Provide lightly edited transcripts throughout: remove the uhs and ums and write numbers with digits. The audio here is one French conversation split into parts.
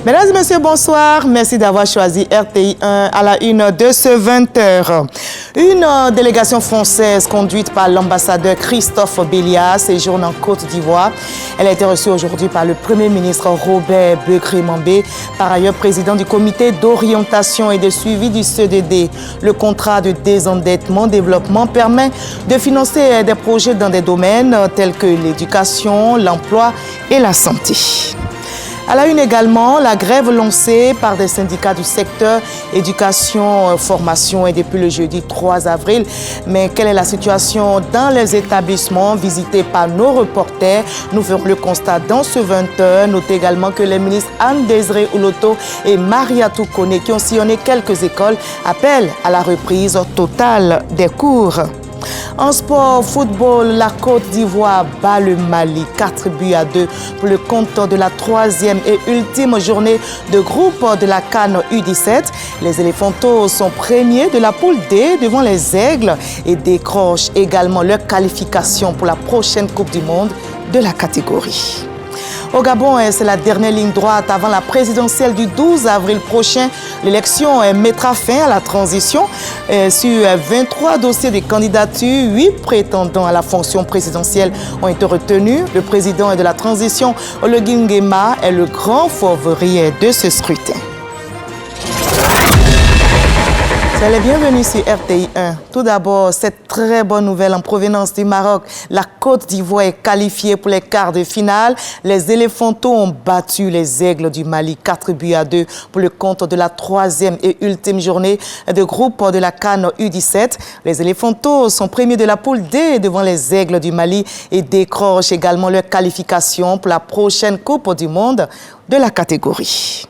Mesdames et messieurs, bonsoir. Merci d'avoir choisi RTI 1 à la une de ce 20h. Une délégation française conduite par l'ambassadeur Christophe Bélia séjourne en Côte d'Ivoire. Elle a été reçue aujourd'hui par le Premier ministre Robert Begré-Mambé, par ailleurs président du comité d'orientation et de suivi du CEDD. Le contrat de désendettement-développement permet de financer des projets dans des domaines tels que l'éducation, l'emploi et la santé. À la une également, la grève lancée par des syndicats du secteur éducation, formation et depuis le jeudi 3 avril. Mais quelle est la situation dans les établissements visités par nos reporters? Nous ferons le constat dans ce 20h. Notez également que les ministres Anne-Désiré Oloto et Mariatou Kone, qui ont sillonné quelques écoles, appellent à la reprise totale des cours. En sport, football, la Côte d'Ivoire bat le Mali 4-2 pour le compte de la troisième et ultime journée de groupe de la CAN U17. Les Éléphantos sont premiers de la poule D devant les Aigles et décrochent également leur qualification pour la prochaine Coupe du Monde de la catégorie. Au Gabon, c'est la dernière ligne droite avant la présidentielle du 12 avril prochain. L'élection mettra fin à la transition. Sur 23 dossiers de candidature, 8 prétendants à la fonction présidentielle ont été retenus. Le président de la transition, Oligui Nguema, est le grand favori de ce scrutin. Soyez les bienvenus sur RTI 1. Tout d'abord, cette très bonne nouvelle en provenance du Maroc. La Côte d'Ivoire est qualifiée pour les quarts de finale. Les Éléphantos ont battu les Aigles du Mali 4-2 pour le compte de la troisième et ultime journée de groupe de la CAN U17. Les Éléphantos sont premiers de la poule D devant les Aigles du Mali et décrochent également leur qualification pour la prochaine Coupe du Monde de la catégorie.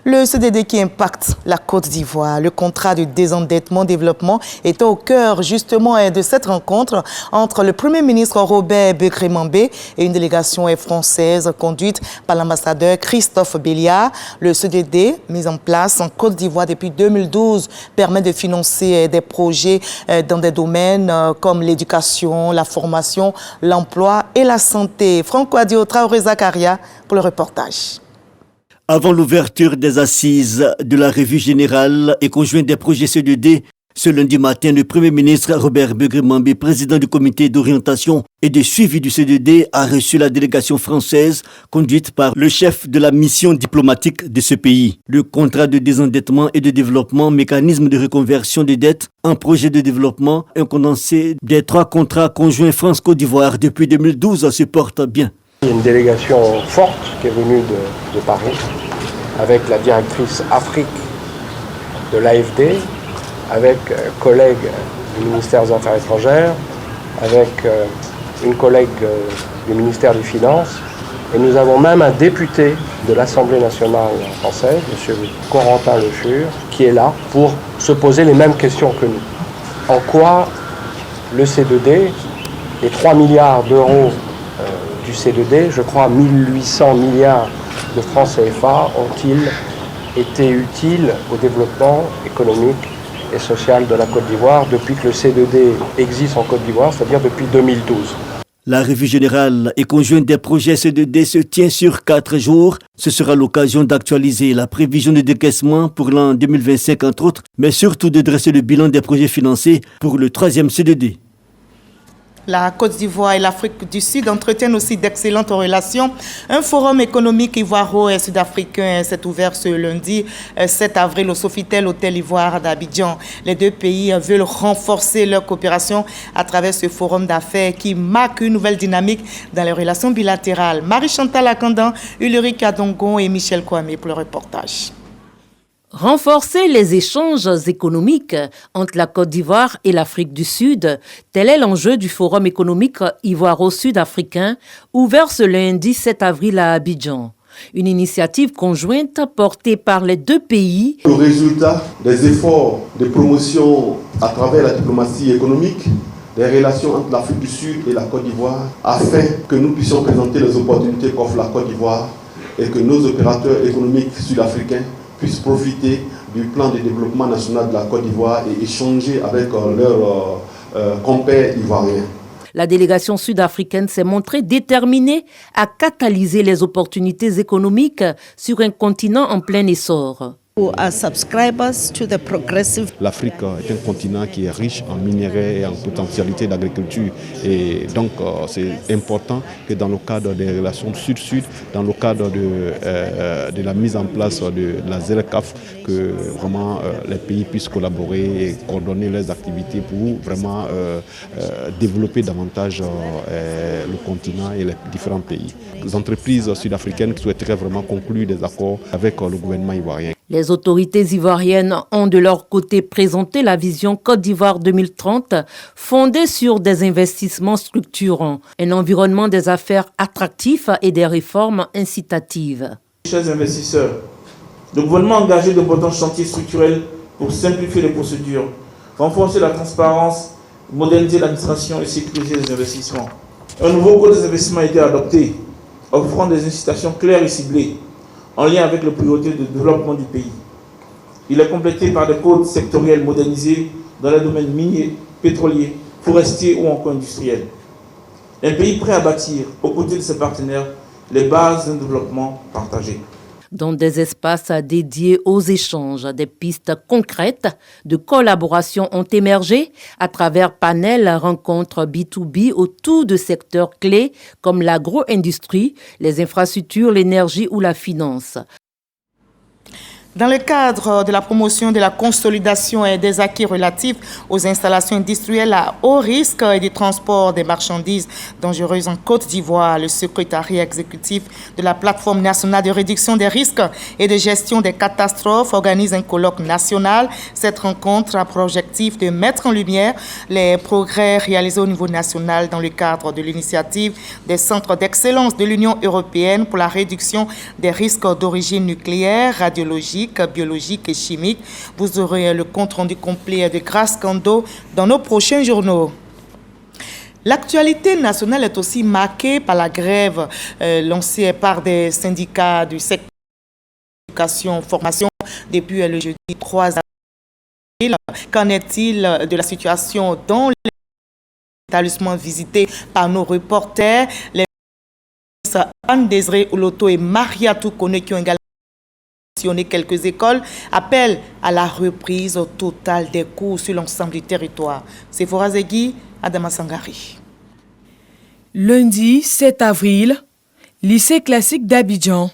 Le CEDD qui impacte la Côte d'Ivoire, le contrat de désendettement-développement est au cœur justement de cette rencontre entre le Premier ministre Robert Begré-Mambé et une délégation française conduite par l'ambassadeur Christophe Bélia. Le CEDD, mis en place en Côte d'Ivoire depuis 2012, permet de financer des projets dans des domaines comme l'éducation, la formation, l'emploi et la santé. Franco Adio Traoré Zakaria pour le reportage. Avant l'ouverture des assises de la revue générale et conjointe des projets CEDD, ce lundi matin, le Premier ministre Robert Begré-Mambé, président du comité d'orientation et de suivi du CEDD, a reçu la délégation française conduite par le chef de la mission diplomatique de ce pays. Le contrat de désendettement et de développement, mécanisme de reconversion des dettes en projet de développement, un condensé des 3 contrats conjoints France-Côte d'Ivoire depuis 2012 se porte bien. Il y a une délégation forte qui est venue de Paris avec la directrice Afrique de l'AFD, avec collègues du ministère des Affaires étrangères, avec une collègue du ministère des Finances. Et nous avons même un député de l'Assemblée nationale française, M. Corentin Le Fur, qui est là pour se poser les mêmes questions que nous. En quoi le C2D, les 3 milliards d'euros du C2D, je crois 1800 milliards de francs CFA ont-ils été utiles au développement économique et social de la Côte d'Ivoire depuis que le C2D existe en Côte d'Ivoire, c'est-à-dire depuis 2012. La revue générale et conjointe des projets C2D se tient sur 4 jours. Ce sera l'occasion d'actualiser la prévision de décaissement pour l'an 2025 entre autres, mais surtout de dresser le bilan des projets financés pour le 3e C2D. La Côte d'Ivoire et l'Afrique du Sud entretiennent aussi d'excellentes relations. Un forum économique ivoiro-sud-africain s'est ouvert ce lundi 7 avril au Sofitel Hôtel Ivoire d'Abidjan. Les deux pays veulent renforcer leur coopération à travers ce forum d'affaires qui marque une nouvelle dynamique dans les relations bilatérales. Marie-Chantal Akandan, Ulrich Adongon et Michel Kwame pour le reportage. Renforcer les échanges économiques entre la Côte d'Ivoire et l'Afrique du Sud, tel est l'enjeu du Forum économique ivoiro-sud-africain ouvert ce lundi 7 avril à Abidjan. Une initiative conjointe portée par les deux pays. Le résultat des efforts de promotion à travers la diplomatie économique des relations entre l'Afrique du Sud et la Côte d'Ivoire afin que nous puissions présenter les opportunités qu'offre la Côte d'Ivoire et que nos opérateurs économiques sud-africains puissent profiter du plan de développement national de la Côte d'Ivoire et échanger avec leurs compères ivoiriens. La délégation sud-africaine s'est montrée déterminée à catalyser les opportunités économiques sur un continent en plein essor. L'Afrique est un continent qui est riche en minerais et en potentialité d'agriculture. Et donc, c'est important que dans le cadre des relations sud-sud, dans le cadre de la mise en place de la ZERCAF, que vraiment les pays puissent collaborer et coordonner leurs activités pour vraiment développer davantage le continent et les différents pays. Les entreprises sud-africaines souhaiteraient vraiment conclure des accords avec le gouvernement ivoirien. Les autorités ivoiriennes ont de leur côté présenté la vision Côte d'Ivoire 2030 fondée sur des investissements structurants, un environnement des affaires attractif et des réformes incitatives. Chers investisseurs, le gouvernement a engagé de potents chantiers structurels pour simplifier les procédures, renforcer la transparence, moderniser l'administration et sécuriser les investissements. Un nouveau code des investissements a été adopté, offrant des incitations claires et ciblées, en lien avec les priorités de développement du pays. Il est complété par des codes sectoriels modernisés dans les domaines miniers, pétroliers, forestiers ou encore industriels. Un pays prêt à bâtir, aux côtés de ses partenaires, les bases d'un développement partagé. Dans des espaces dédiés aux échanges, des pistes concrètes de collaboration ont émergé à travers panels, rencontres B2B autour de secteurs clés comme l'agro-industrie, les infrastructures, l'énergie ou la finance. Dans le cadre de la promotion de la consolidation et des acquis relatifs aux installations industrielles à haut risque et du transport des marchandises dangereuses en Côte d'Ivoire, le secrétariat exécutif de la plateforme nationale de réduction des risques et de gestion des catastrophes organise un colloque national. Cette rencontre a pour objectif de mettre en lumière les progrès réalisés au niveau national dans le cadre de l'initiative des centres d'excellence de l'Union européenne pour la réduction des risques d'origine nucléaire, radiologique, biologique et chimique. Vous aurez le compte-rendu complet de Grace Kando dans nos prochains journaux. L'actualité nationale est aussi marquée par la grève lancée par des syndicats du secteur éducation-formation depuis le jeudi 3 avril. Qu'en est-il de la situation dans les établissements visités par nos reporters? Les ministres Anne-Désirée Oloto et Mariatou Kone qui ont également quelques écoles appellent à la reprise totale des cours sur l'ensemble du territoire. C'est Forazegui, Adama Sangari. Lundi 7 avril, lycée classique d'Abidjan.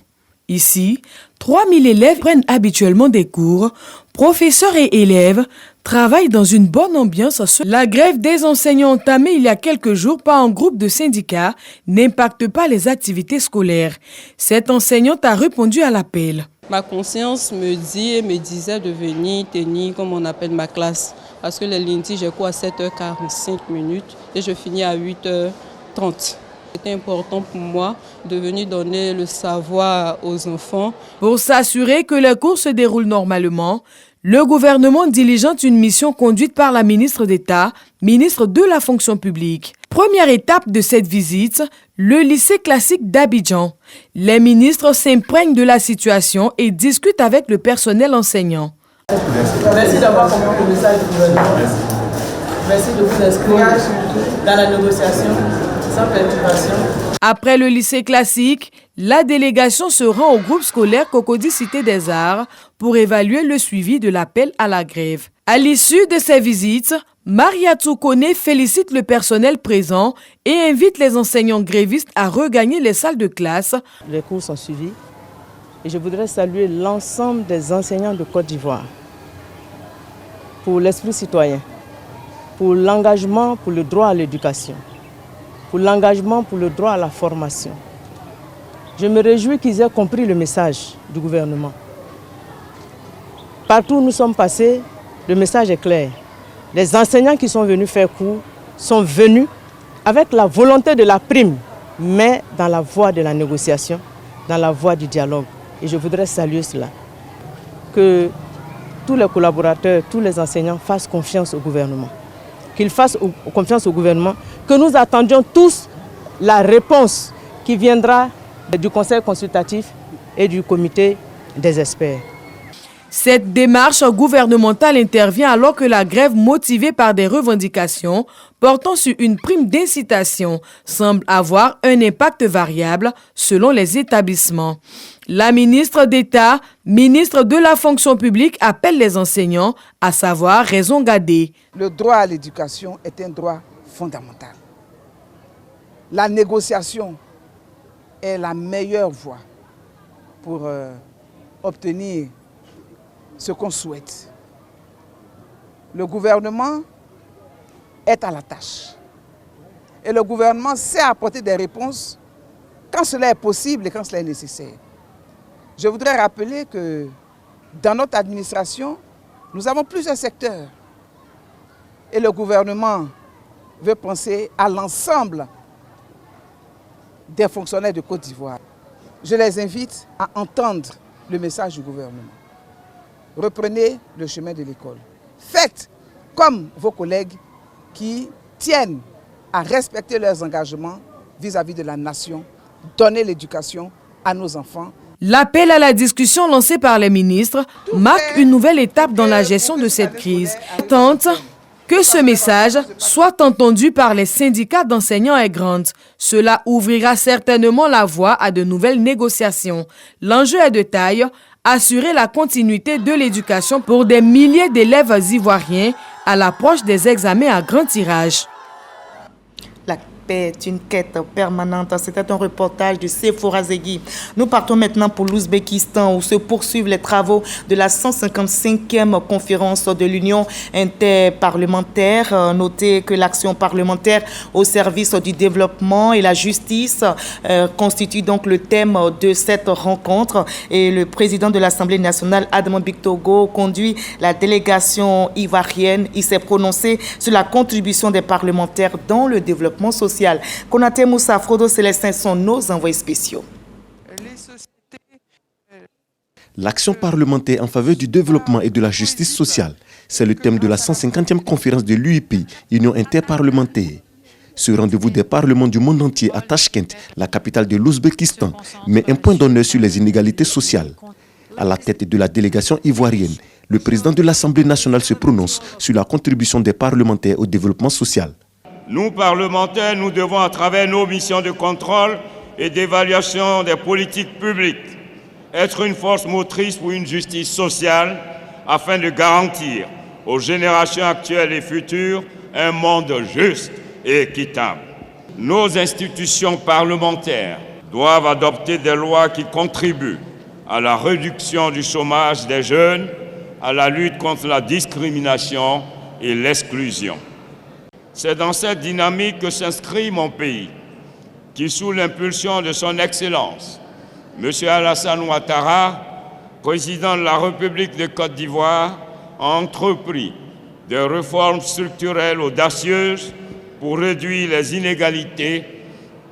Ici, 3000 élèves prennent habituellement des cours. Professeurs et élèves travaillent dans une bonne ambiance. La grève des enseignants entamée il y a quelques jours par un groupe de syndicats n'impacte pas les activités scolaires. Cette enseignante a répondu à l'appel. Ma conscience me disait de venir tenir, comme on appelle, ma classe. Parce que le lundi, j'ai cours à 7h45 et je finis à 8h30. C'était important pour moi de venir donner le savoir aux enfants. Pour s'assurer que les cours se déroulent normalement, le gouvernement diligente une mission conduite par la ministre d'État, ministre de la fonction publique. Première étape de cette visite, le lycée classique d'Abidjan. Les ministres s'imprègnent de la situation et discutent avec le personnel enseignant. Merci d'avoir compris le message du gouvernement. Merci de vous inscrire dans la négociation sans perturbation. Après le lycée classique, la délégation se rend au groupe scolaire Cocody Cité des Arts pour évaluer le suivi de l'appel à la grève. À l'issue de ces visites, Mariatou Kone félicite le personnel présent et invite les enseignants grévistes à regagner les salles de classe. Les cours sont suivis et je voudrais saluer l'ensemble des enseignants de Côte d'Ivoire pour l'esprit citoyen, pour l'engagement pour le droit à l'éducation, pour l'engagement pour le droit à la formation. Je me réjouis qu'ils aient compris le message du gouvernement. Partout où nous sommes passés, le message est clair. Les enseignants qui sont venus faire cours sont venus avec la volonté de la prime, mais dans la voie de la négociation, dans la voie du dialogue. Et je voudrais saluer cela. Que tous les collaborateurs, tous les enseignants fassent confiance au gouvernement. Qu'ils fassent confiance au gouvernement, que nous attendions tous la réponse qui viendra du conseil consultatif et du comité des experts. Cette démarche gouvernementale intervient alors que la grève motivée par des revendications portant sur une prime d'incitation semble avoir un impact variable selon les établissements. La ministre d'État, ministre de la fonction publique, appelle les enseignants à savoir raison garder. Le droit à l'éducation est un droit fondamental. La négociation est la meilleure voie pour obtenir ce qu'on souhaite. Le gouvernement est à la tâche. Et le gouvernement sait apporter des réponses quand cela est possible et quand cela est nécessaire. Je voudrais rappeler que dans notre administration, nous avons plusieurs secteurs. Et le gouvernement veut penser à l'ensemble des fonctionnaires de Côte d'Ivoire. Je les invite à entendre le message du gouvernement. Reprenez le chemin de l'école. Faites comme vos collègues qui tiennent à respecter leurs engagements vis-à-vis de la nation, donner l'éducation à nos enfants. L'appel à la discussion lancé par les ministres marque une nouvelle étape dans la gestion de cette crise. Tente que ce message soit entendu par les syndicats d'enseignants est grande. Cela ouvrira certainement la voie à de nouvelles négociations. L'enjeu est de taille, assurer la continuité de l'éducation pour des milliers d'élèves ivoiriens à l'approche des examens à grand tirage. La paix est une quête permanente. C'était un reportage de Sephora Zegui. Nous partons maintenant pour l'Ouzbékistan où se poursuivent les travaux de la 155e conférence de l'Union interparlementaire. Notez que l'action parlementaire au service du développement et la justice constitue donc le thème de cette rencontre. Et le président de l'Assemblée nationale, Adama Bictogo, conduit la délégation ivoirienne. Il s'est prononcé sur la contribution des parlementaires dans le développement social. Konaté Moussa, Frodo Célestin sont nos envoyés spéciaux. L'action parlementaire en faveur du développement et de la justice sociale, c'est le thème de la 150e conférence de l'UIP, Union interparlementaire. Ce rendez-vous des parlements du monde entier à Tachkent, la capitale de l'Ouzbékistan, met un point d'honneur sur les inégalités sociales. À la tête de la délégation ivoirienne, le président de l'Assemblée nationale se prononce sur la contribution des parlementaires au développement social. Nous, parlementaires, nous devons, à travers nos missions de contrôle et d'évaluation des politiques publiques, être une force motrice pour une justice sociale afin de garantir aux générations actuelles et futures un monde juste et équitable. Nos institutions parlementaires doivent adopter des lois qui contribuent à la réduction du chômage des jeunes, à la lutte contre la discrimination et l'exclusion. C'est dans cette dynamique que s'inscrit mon pays, qui, sous l'impulsion de son Excellence, M. Alassane Ouattara, président de la République de Côte d'Ivoire, a entrepris des réformes structurelles audacieuses pour réduire les inégalités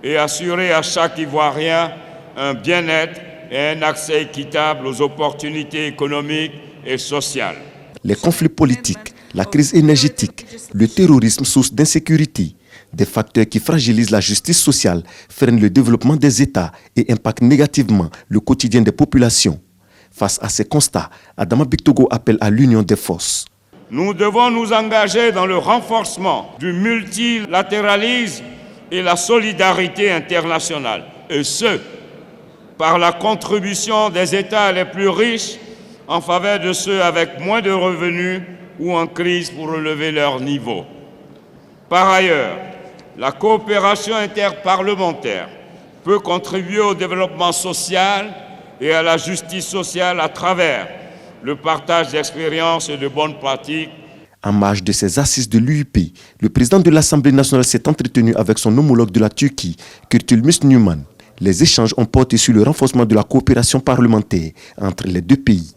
et assurer à chaque Ivoirien un bien-être et un accès équitable aux opportunités économiques et sociales. Les conflits politiques, la crise énergétique, le terrorisme source d'insécurité, des facteurs qui fragilisent la justice sociale, freinent le développement des États et impactent négativement le quotidien des populations. Face à ces constats, Adama Bictogo appelle à l'union des forces. Nous devons nous engager dans le renforcement du multilatéralisme et la solidarité internationale, et ce, par la contribution des États les plus riches en faveur de ceux avec moins de revenus ou en crise pour relever leur niveau. Par ailleurs, la coopération interparlementaire peut contribuer au développement social et à la justice sociale à travers le partage d'expériences et de bonnes pratiques. En marge de ces assises de l'UIP, le président de l'Assemblée nationale s'est entretenu avec son homologue de la Turquie, Kurtulmus Newman. Les échanges ont porté sur le renforcement de la coopération parlementaire entre les deux pays.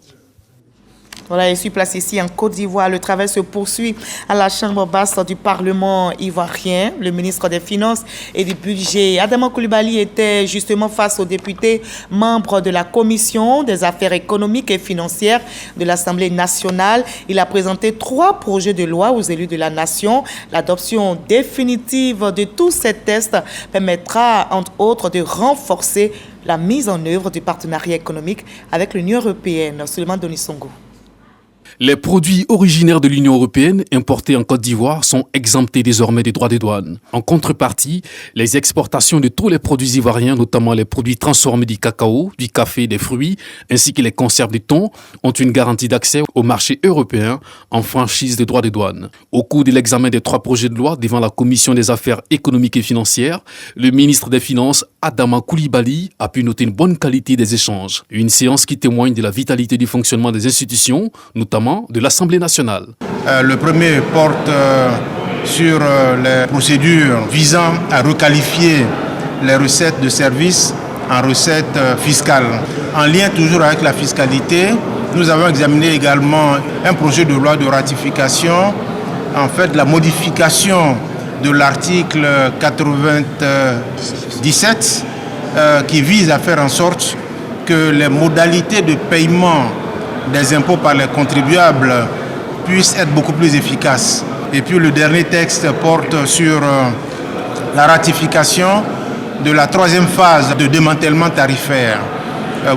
Voilà, je suis placé ici en Côte d'Ivoire. Le travail se poursuit à la Chambre basse du Parlement ivoirien. Le ministre des Finances et du Budget, Adama Coulibaly, était justement face aux députés membres de la Commission des affaires économiques et financières de l'Assemblée nationale. Il a présenté 3 projets de loi aux élus de la nation. L'adoption définitive de tous ces tests permettra, entre autres, de renforcer la mise en œuvre du partenariat économique avec l'Union européenne. Suleiman Donisongo. Les produits originaires de l'Union européenne importés en Côte d'Ivoire sont exemptés désormais des droits de douane. En contrepartie, les exportations de tous les produits ivoiriens, notamment les produits transformés du cacao, du café, des fruits, ainsi que les conserves de thon, ont une garantie d'accès au marché européen en franchise des droits de douane. Au cours de l'examen des 3 projets de loi devant la Commission des affaires économiques et financières, le ministre des Finances, Adama Coulibaly, a pu noter une bonne qualité des échanges. Une séance qui témoigne de la vitalité du fonctionnement des institutions, notamment de l'Assemblée nationale. Le premier porte sur les procédures visant à requalifier les recettes de services en recettes fiscales. En lien toujours avec la fiscalité, nous avons examiné également un projet de loi de ratification, en fait la modification de l'article 97 qui vise à faire en sorte que les modalités de paiement des impôts par les contribuables puissent être beaucoup plus efficaces. Et puis le dernier texte porte sur la ratification de la 3e phase de démantèlement tarifaire.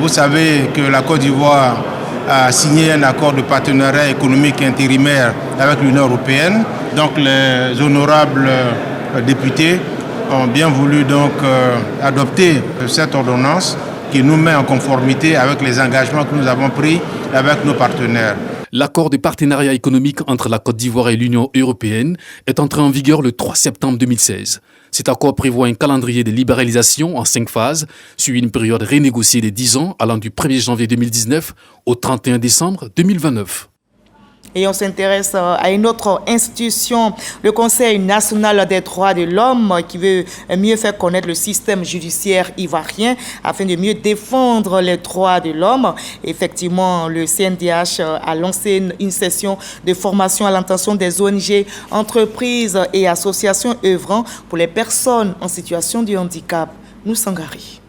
Vous savez que la Côte d'Ivoire a signé un accord de partenariat économique intérimaire avec l'Union européenne. Donc les honorables députés ont bien voulu donc adopter cette ordonnance qui nous met en conformité avec les engagements que nous avons pris avec nos partenaires. L'accord de partenariat économique entre la Côte d'Ivoire et l'Union européenne est entré en vigueur le 3 septembre 2016. Cet accord prévoit un calendrier de libéralisation en 5 phases sur une période renégociée de 10 ans allant du 1er janvier 2019 au 31 décembre 2029. Et on s'intéresse à une autre institution, le Conseil national des droits de l'homme, qui veut mieux faire connaître le système judiciaire ivoirien afin de mieux défendre les droits de l'homme. Effectivement, le CNDH a lancé une session de formation à l'intention des ONG, entreprises et associations œuvrant pour les personnes en situation de handicap. Noussangari.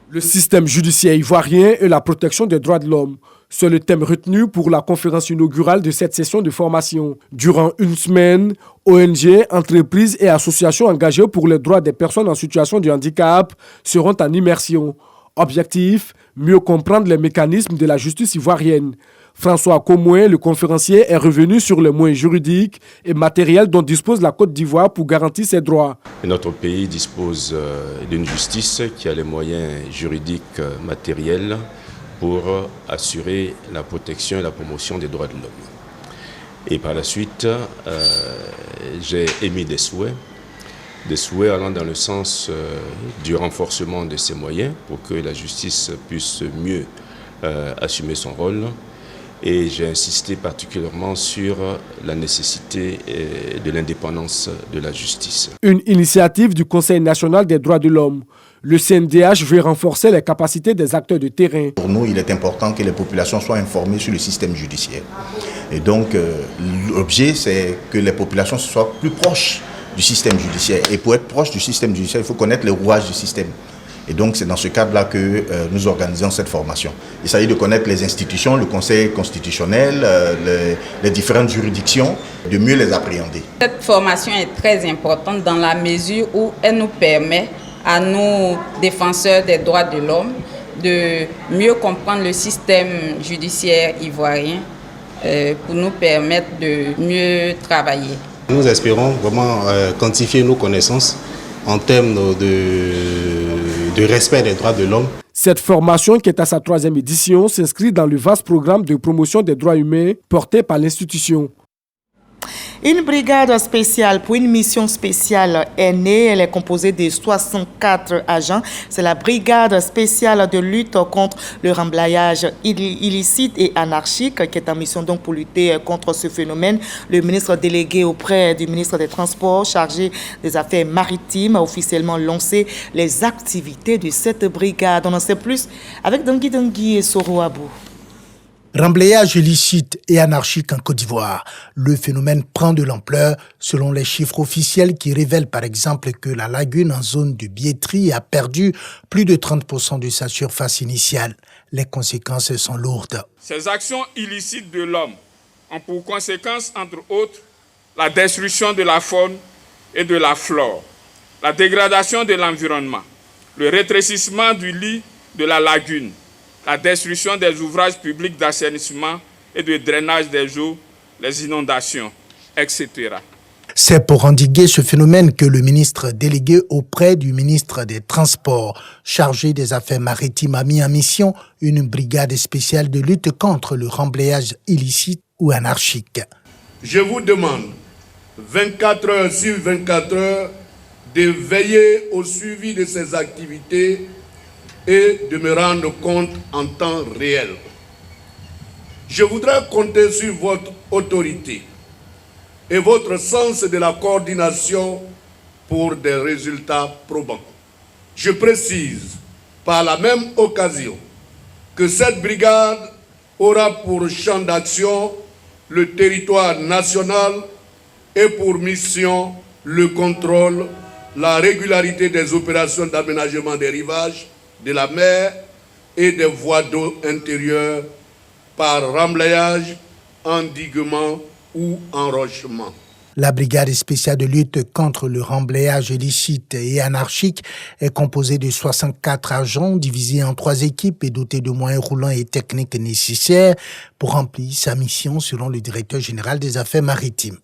Le système judiciaire ivoirien et la protection des droits de l'homme. C'est le thème retenu pour la conférence inaugurale de cette session de formation. Durant une semaine, ONG, entreprises et associations engagées pour les droits des personnes en situation de handicap seront en immersion. Objectif, mieux comprendre les mécanismes de la justice ivoirienne. François Comouin, le conférencier, est revenu sur les moyens juridiques et matériels dont dispose la Côte d'Ivoire pour garantir ses droits. Notre pays dispose d'une justice qui a les moyens juridiques matériels pour assurer la protection et la promotion des droits de l'homme. Et par la suite, j'ai émis des souhaits allant dans le sens du renforcement de ces moyens pour que la justice puisse mieux assumer son rôle. Et j'ai insisté particulièrement sur la nécessité de l'indépendance de la justice. Une initiative du Conseil national des droits de l'homme. Le CNDH veut renforcer les capacités des acteurs de terrain. Pour nous, il est important que les populations soient informées sur le système judiciaire. Et donc, l'objet, c'est que les populations soient plus proches du système judiciaire. Et pour être proche du système judiciaire, il faut connaître les rouages du système. Et donc, c'est dans ce cadre-là que nous organisons cette formation. Il s'agit de connaître les institutions, le Conseil constitutionnel, les différentes juridictions, de mieux les appréhender. Cette formation est très importante dans la mesure où elle nous permet à nous, défenseurs des droits de l'homme, de mieux comprendre le système judiciaire ivoirien pour nous permettre de mieux travailler. Nous espérons vraiment quantifier nos connaissances en termes de respect des droits de l'homme. Cette formation, qui est à sa 3e édition, s'inscrit dans le vaste programme de promotion des droits humains porté par l'institution. Une brigade spéciale pour une mission spéciale est née. Elle est composée de 64 agents. C'est la brigade spéciale de lutte contre le remblayage illicite et anarchique qui est en mission donc pour lutter contre ce phénomène. Le ministre délégué auprès du ministre des Transports chargé des Affaires maritimes a officiellement lancé les activités de cette brigade. On en sait plus avec Dangui et Soro Abou. Remblayage illicite et anarchique en Côte d'Ivoire. Le phénomène prend de l'ampleur selon les chiffres officiels qui révèlent par exemple que la lagune en zone de Biétry a perdu plus de 30% de sa surface initiale. Les conséquences sont lourdes. Ces actions illicites de l'homme ont pour conséquence, entre autres, la destruction de la faune et de la flore, la dégradation de l'environnement, le rétrécissement du lit de la lagune, la destruction des ouvrages publics d'assainissement et de drainage des eaux, les inondations, etc. C'est pour endiguer ce phénomène que le ministre délégué auprès du ministre des Transports, chargé des affaires maritimes, a mis en mission une brigade spéciale de lutte contre le remblayage illicite ou anarchique. Je vous demande, 24 heures sur 24 heures, de veiller au suivi de ces activités et de me rendre compte en temps réel. Je voudrais compter sur votre autorité et votre sens de la coordination pour des résultats probants. Je précise par la même occasion que cette brigade aura pour champ d'action le territoire national et pour mission le contrôle, la régularité des opérations d'aménagement des rivages, de la mer et des voies d'eau intérieures par remblayage, endiguement ou enrochement. La brigade spéciale de lutte contre le remblayage illicite et anarchique est composée de 64 agents divisés en 3 équipes et dotés de moyens roulants et techniques nécessaires pour remplir sa mission selon le directeur général des affaires maritimes.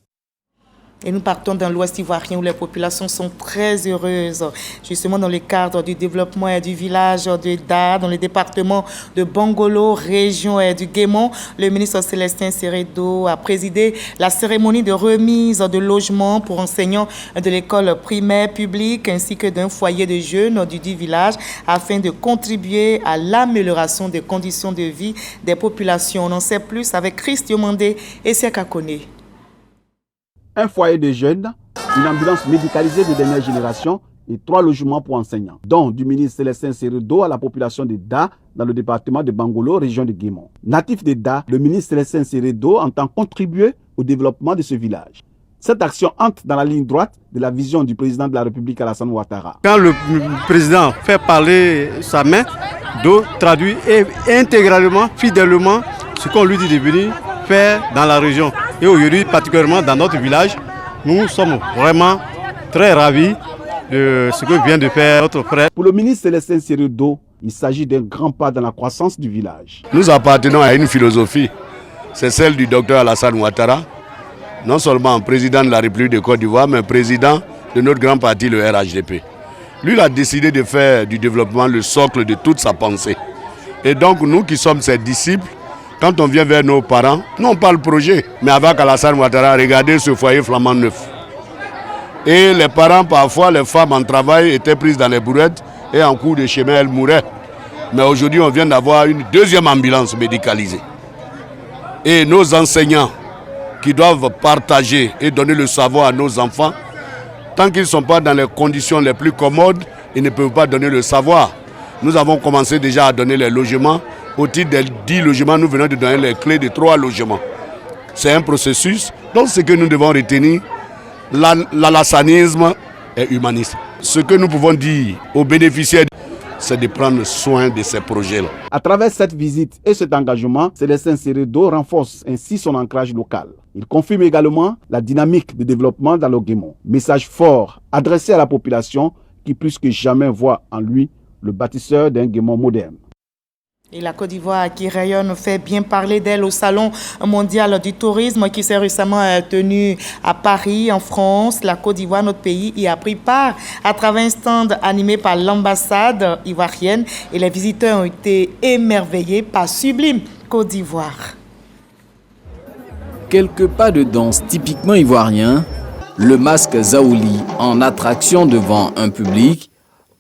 Et nous partons dans l'Ouest ivoirien où les populations sont très heureuses, justement dans le cadre du développement du village de Da, dans le département de Bangolo, région du Guémon. Le ministre Célestin Seredo a présidé la cérémonie de remise de logements pour enseignants de l'école primaire publique ainsi que d'un foyer de jeunes du village afin de contribuer à l'amélioration des conditions de vie des populations. On en sait plus avec Christian Mandé et Sekakone. Un foyer de jeunes, une ambulance médicalisée de dernière génération et 3 logements pour enseignants, dont du ministre Célestin Seredo à la population de Da dans le département de Bangolo, région de Guémon. Natif de Da, le ministre Célestin Seredo entend contribuer au développement de ce village. Cette action entre dans la ligne droite de la vision du président de la République Alassane Ouattara. Quand le président fait parler sa main, d'eau traduit intégralement, fidèlement ce qu'on lui dit de venir faire dans la région. Et aujourd'hui, particulièrement dans notre village, nous sommes vraiment très ravis de ce que vient de faire notre frère. Pour le ministre Célestin Seredo, il s'agit d'un grand pas dans la croissance du village. Nous appartenons à une philosophie, c'est celle du docteur Alassane Ouattara, non seulement président de la République de Côte d'Ivoire, mais président de notre grand parti, le RHDP. Lui, il a décidé de faire du développement le socle de toute sa pensée. Et donc, nous qui sommes ses disciples, quand on vient vers nos parents, nous on parle projet, mais avec Alassane Ouattara, regardez ce foyer flamand neuf. Et les parents, parfois, les femmes en travail étaient prises dans les brouettes et en cours de chemin, elles mouraient. Mais aujourd'hui, on vient d'avoir une deuxième ambulance médicalisée. Et nos enseignants qui doivent partager et donner le savoir à nos enfants, tant qu'ils ne sont pas dans les conditions les plus commodes, ils ne peuvent pas donner le savoir. Nous avons commencé déjà à donner les logements. Au titre des 10 logements, nous venons de donner les clés de 3 logements. C'est un processus. Donc ce que nous devons retenir, l'allassanisme est humaniste. Ce que nous pouvons dire aux bénéficiaires, c'est de prendre soin de ces projets-là. À travers cette visite et cet engagement, Célestin Seredo renforce ainsi son ancrage local. Il confirme également la dynamique de développement dans le Guémon. Message fort adressé à la population qui plus que jamais voit en lui le bâtisseur d'un Guémon moderne. Et la Côte d'Ivoire qui rayonne fait bien parler d'elle au Salon mondial du tourisme qui s'est récemment tenu à Paris, en France. La Côte d'Ivoire, notre pays, y a pris part à travers un stand animé par l'ambassade ivoirienne. Et les visiteurs ont été émerveillés par Sublime Côte d'Ivoire. Quelques pas de danse typiquement ivoirien, le masque Zaouli en attraction devant un public.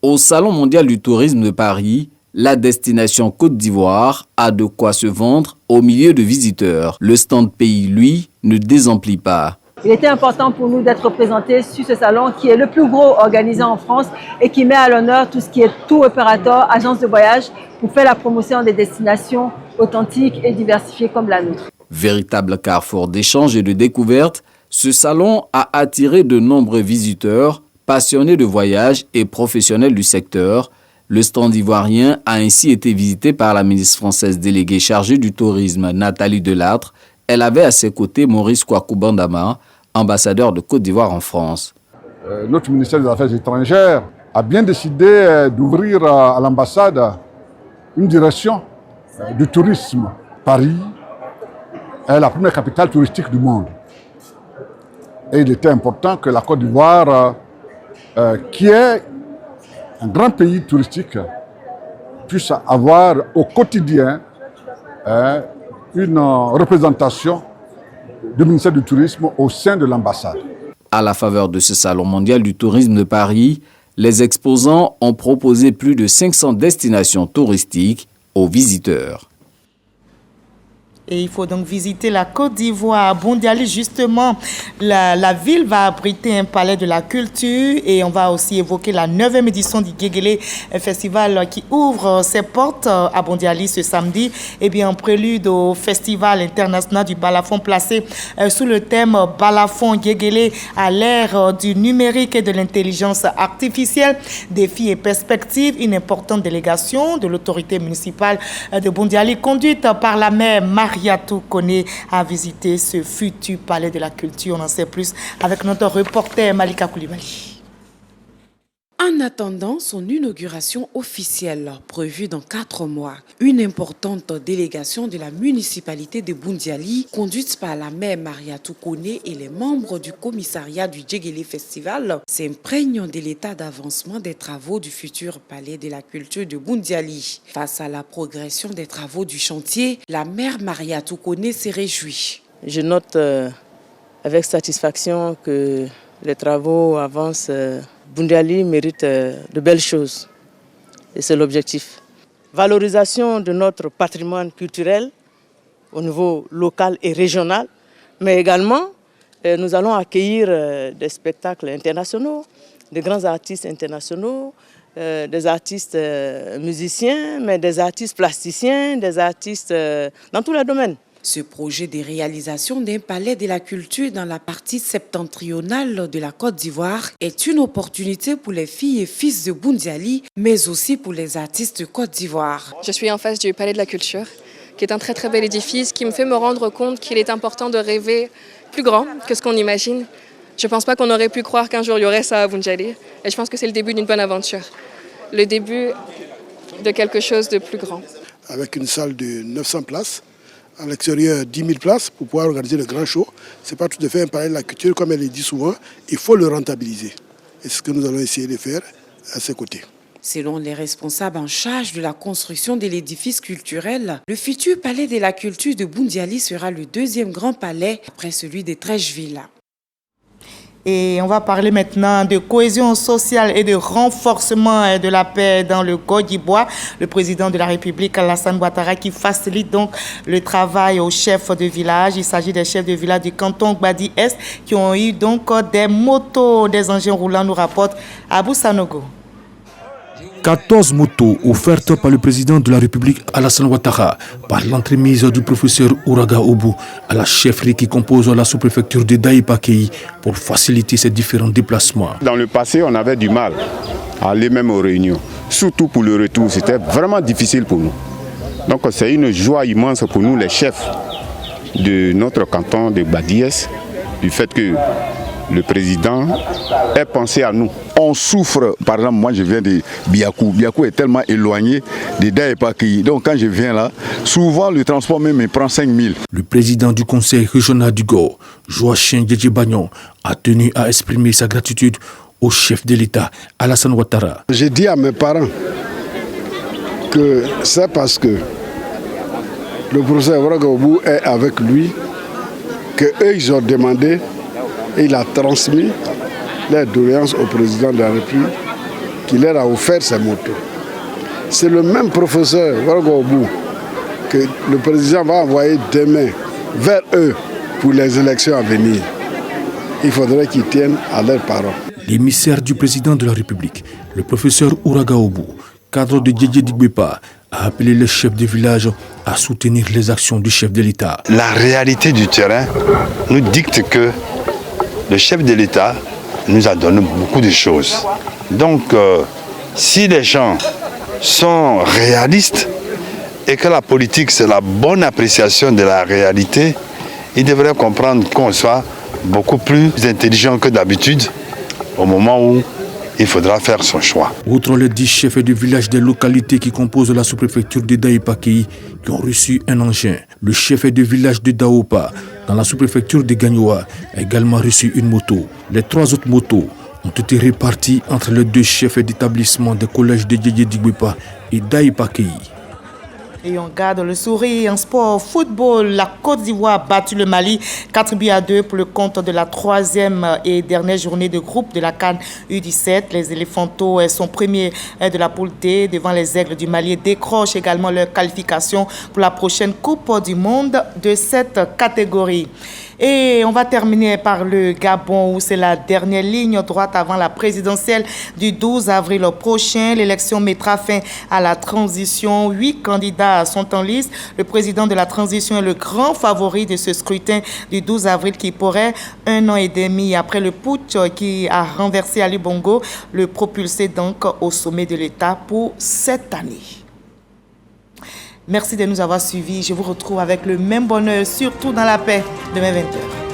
Au Salon mondial du tourisme de Paris, la destination Côte d'Ivoire a de quoi se vendre au milieu de visiteurs. Le stand pays, lui, ne désemplit pas. Il était important pour nous d'être représentés sur ce salon qui est le plus gros organisé en France et qui met à l'honneur tout ce qui est tour opérateur, agence de voyage pour faire la promotion des destinations authentiques et diversifiées comme la nôtre. Véritable carrefour d'échanges et de découvertes, ce salon a attiré de nombreux visiteurs, passionnés de voyage et professionnels du secteur. Le stand ivoirien a ainsi été visité par la ministre française déléguée chargée du tourisme, Nathalie Delattre. Elle avait à ses côtés Maurice Kouakou Bandama, ambassadeur de Côte d'Ivoire en France. Notre ministère des Affaires étrangères a bien décidé d'ouvrir à l'ambassade une direction du tourisme. Paris, est la première capitale touristique du monde. Et il était important que la Côte d'Ivoire, qui est un grand pays touristique, puisse avoir au quotidien une représentation du ministère du Tourisme au sein de l'ambassade. À la faveur de ce Salon mondial du tourisme de Paris, les exposants ont proposé plus de 500 destinations touristiques aux visiteurs. Et il faut donc visiter la Côte d'Ivoire. À Bondiali, justement, la ville va abriter un palais de la culture et on va aussi évoquer la 9e édition du Guéguélé, un festival qui ouvre ses portes à Bondiali ce samedi. Et bien, en prélude au festival international du balafon placé sous le thème balafon Guéguélé à l'ère du numérique et de l'intelligence artificielle, défis et perspectives, une importante délégation de l'autorité municipale de Bondiali conduite par la maire Mariatou Kone a visité ce futur palais de la culture. On en sait plus avec notre reporter Malika Koulibaly. En attendant son inauguration officielle prévue dans 4 mois, une importante délégation de la municipalité de Bondiali, conduite par la maire Mariatou Kone et les membres du commissariat du Guéguélé Festival, s'imprègne de l'état d'avancement des travaux du futur palais de la culture de Bondiali. Face à la progression des travaux du chantier, la maire Mariatou Kone s'est réjouie. Je note avec satisfaction que les travaux avancent. Bondiali mérite de belles choses et c'est l'objectif. Valorisation de notre patrimoine culturel au niveau local et régional, mais également nous allons accueillir des spectacles internationaux, des grands artistes internationaux, des artistes musiciens, mais des artistes plasticiens, des artistes dans tous les domaines. Ce projet de réalisation d'un palais de la culture dans la partie septentrionale de la Côte d'Ivoire est une opportunité pour les filles et fils de Bondiali, mais aussi pour les artistes de Côte d'Ivoire. Je suis en face du palais de la culture, qui est un très très bel édifice qui me fait me rendre compte qu'il est important de rêver plus grand que ce qu'on imagine. Je ne pense pas qu'on aurait pu croire qu'un jour il y aurait ça à Bondiali, et je pense que c'est le début d'une bonne aventure, le début de quelque chose de plus grand. Avec une salle de 900 places, à l'extérieur 10 000 places pour pouvoir organiser le grand show. Ce n'est pas tout à fait un palais de la culture, comme elle le dit souvent, il faut le rentabiliser. Et c'est ce que nous allons essayer de faire à ses côtés. Selon les responsables en charge de la construction de l'édifice culturel, le futur palais de la culture de Bondiali sera le 2e grand palais après celui de Trècheville. Et on va parler maintenant de cohésion sociale et de renforcement de la paix dans le Côte d'Ivoire. Le président de la République, Alassane Ouattara, qui facilite donc le travail aux chefs de village. Il s'agit des chefs de village du canton Gbadi-Est qui ont eu donc des motos, des engins roulants, nous rapporte Abou Sanogo. 14 motos offertes par le président de la République Alassane Ouattara par l'entremise du professeur Ouraga Obou à la chefferie qui compose la sous-préfecture de Daïpakéi pour faciliter ces différents déplacements. Dans le passé, on avait du mal à aller même aux réunions, surtout pour le retour. C'était vraiment difficile pour nous. Donc c'est une joie immense pour nous, les chefs de notre canton de Gbadi-Est, du fait que le président ait pensé à nous. On souffre, par exemple, moi je viens de Biakou. Biakou est tellement éloigné de Daïpakéi. Donc quand je viens là, souvent le transport même me prend 5 000. Le président du conseil régional du Go, Joachim Djedjibagnon, a tenu à exprimer sa gratitude au chef de l'État, Alassane Ouattara. J'ai dit à mes parents que c'est parce que le professeur Ouraga Obou est avec lui qu'eux ils ont demandé et il a transmis les doléances au président de la République qui leur a offert ces motos. C'est le même professeur Ouraga Obou que le président va envoyer demain vers eux pour les élections à venir. Il faudrait qu'ils tiennent à leurs paroles. L'émissaire du président de la République, le professeur Ouraga Obou, cadre de Djedje Digbepa, a appelé les chefs de village à soutenir les actions du chef de l'État. La réalité du terrain nous dicte que le chef de l'État nous a donné beaucoup de choses. Donc, si les gens sont réalistes et que la politique, c'est la bonne appréciation de la réalité, ils devraient comprendre qu'on soit beaucoup plus intelligent que d'habitude au moment où il faudra faire son choix. Outre les 10 chefs de village des localités qui composent la sous-préfecture de Daïpakéi qui ont reçu un engin, le chef de village de Daopa, dans la sous-préfecture de Gagnoa, a également reçu une moto. Les 3 autres motos ont été réparties entre les 2 chefs d'établissement des collèges de Djedje-Digwepa et Daïpakéi. Et on garde le sourire en sport football. La Côte d'Ivoire a battu le Mali 4-2 pour le compte de la 3e et dernière journée de groupe de la CAN U17. Les Éléphantaux sont premiers de la poule D devant les Aigles du Mali et décrochent également leur qualification pour la prochaine Coupe du Monde de cette catégorie. Et on va terminer par le Gabon où c'est la dernière ligne droite avant la présidentielle du 12 avril prochain. L'élection mettra fin à la transition. 8 candidats sont en liste. Le président de la transition est le grand favori de ce scrutin du 12 avril qui pourrait, 1 an et demi après le putsch qui a renversé Ali Bongo, le propulser donc au sommet de l'État pour cette année. Merci de nous avoir suivis. Je vous retrouve avec le même bonheur, surtout dans la paix, demain 20h.